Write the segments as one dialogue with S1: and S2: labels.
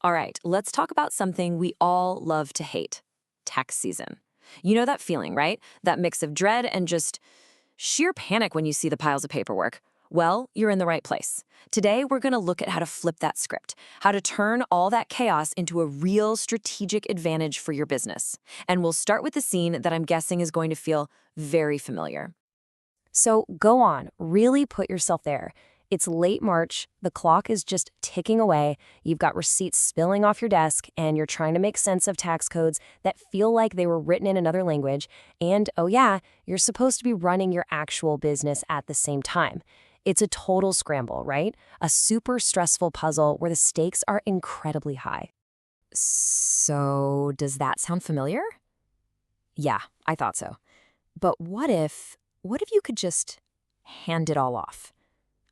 S1: All right, let's talk about something we all love to hate: tax season. You know that feeling, right? That mix of dread and just sheer panic when you see the piles of paperwork. Well, you're in the right place. Today, we're going to look at how to flip that script, how to turn all that chaos into a real strategic advantage for your business. And we'll start with the scene that I'm guessing is going to feel very familiar.
S2: So go on, really put yourself there. It's late March, the clock is just ticking away, you've got receipts spilling off your desk, and you're trying to make sense of tax codes that feel like they were written in another language, and oh yeah, you're supposed to be running your actual business at the same time. It's a total scramble, right? A super stressful puzzle where the stakes are incredibly high.
S1: So, does that sound familiar? Yeah, I thought so. But what if you could just hand it all off?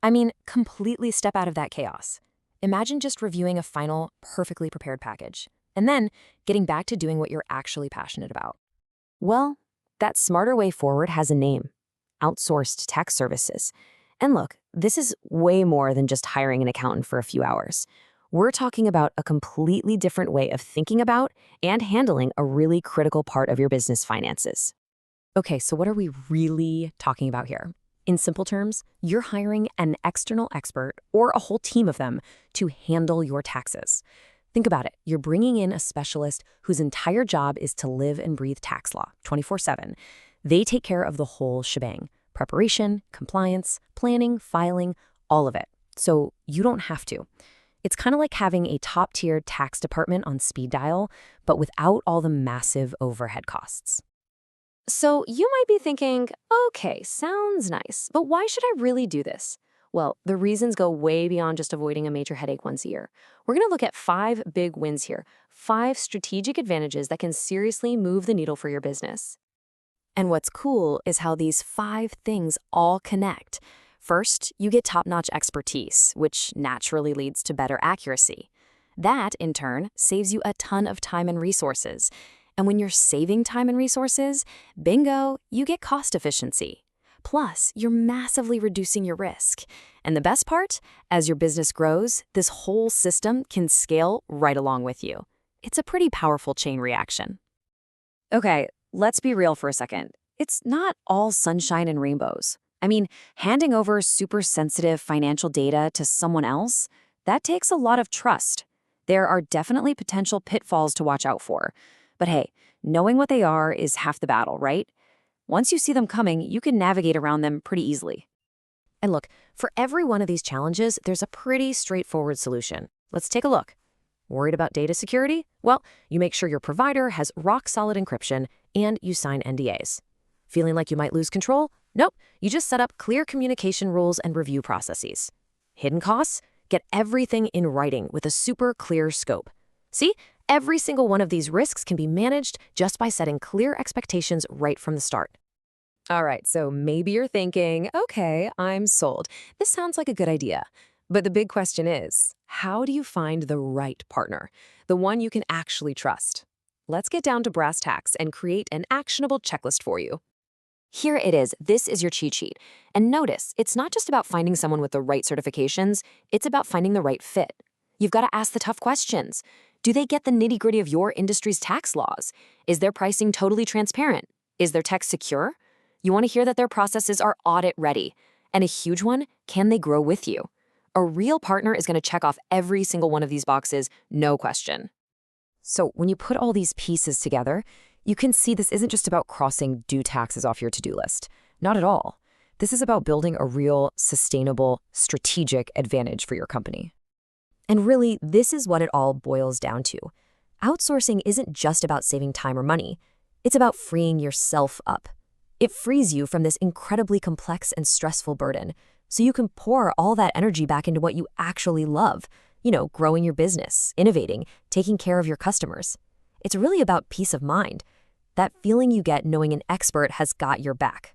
S1: I mean, completely step out of that chaos. Imagine just reviewing a final, perfectly prepared package, and then getting back to doing what you're actually passionate about.
S2: Well, that smarter way forward has a name: outsourced tax services. And look, this is way more than just hiring an accountant for a few hours. We're talking about a completely different way of thinking about and handling a really critical part of your business finances.
S1: Okay, so what are we really talking about here? In simple terms, you're hiring an external expert or a whole team of them to handle your taxes. Think about it. You're bringing in a specialist whose entire job is to live and breathe tax law 24/7. They take care of the whole shebang: preparation, compliance, planning, filing, all of it. So you don't have to. It's kind of like having a top-tier tax department on speed dial, but without all the massive overhead costs. So you might be thinking, okay, sounds nice, but why should I really do this? Well, the reasons go way beyond just avoiding a major headache once a year. We're going to look at 5 big wins here, 5 strategic advantages that can seriously move the needle for your business. And what's cool is how these 5 things all connect. First, you get top-notch expertise, which naturally leads to better accuracy. That, in turn, saves you a ton of time and resources. And when you're saving time and resources, bingo, you get cost efficiency. Plus, you're massively reducing your risk. And the best part, as your business grows, this whole system can scale right along with you. It's a pretty powerful chain reaction. Okay, let's be real for a second. It's not all sunshine and rainbows. I mean, handing over super sensitive financial data to someone else, that takes a lot of trust. There are definitely potential pitfalls to watch out for. But hey, knowing what they are is half the battle, right? Once you see them coming, you can navigate around them pretty easily. And look, for every one of these challenges, there's a pretty straightforward solution. Let's take a look. Worried about data security? Well, you make sure your provider has rock-solid encryption and you sign NDAs. Feeling like you might lose control? Nope, you just set up clear communication rules and review processes. Hidden costs? Get everything in writing with a super clear scope. See? Every single one of these risks can be managed just by setting clear expectations right from the start. All right, so maybe you're thinking, okay, I'm sold. This sounds like a good idea. But the big question is, how do you find the right partner, the one you can actually trust? Let's get down to brass tacks and create an actionable checklist for you. Here it is. This is your cheat sheet. And notice, it's not just about finding someone with the right certifications, it's about finding the right fit. You've got to ask the tough questions. Do they get the nitty-gritty of your industry's tax laws? Is their pricing totally transparent? Is their tech secure? You want to hear that their processes are audit-ready. And a huge one, can they grow with you? A real partner is going to check off every single one of these boxes, no question. So when you put all these pieces together, you can see this isn't just about crossing due taxes off your to-do list. Not at all. This is about building a real, sustainable, strategic advantage for your company. And really, this is what it all boils down to. Outsourcing isn't just about saving time or money. It's about freeing yourself up. It frees you from this incredibly complex and stressful burden, so you can pour all that energy back into what you actually love. Growing your business, innovating, taking care of your customers. It's really about peace of mind, that feeling you get knowing an expert has got your back.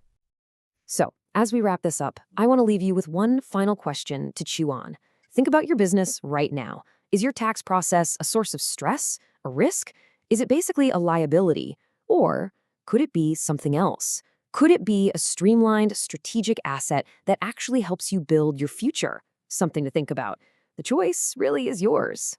S1: So, as we wrap this up, I want to leave you with one final question to chew on. Think about your business right now. Is your tax process a source of stress, a risk? Is it basically a liability? Or could it be something else? Could it be a streamlined, strategic asset that actually helps you build your future? Something to think about. The choice really is yours.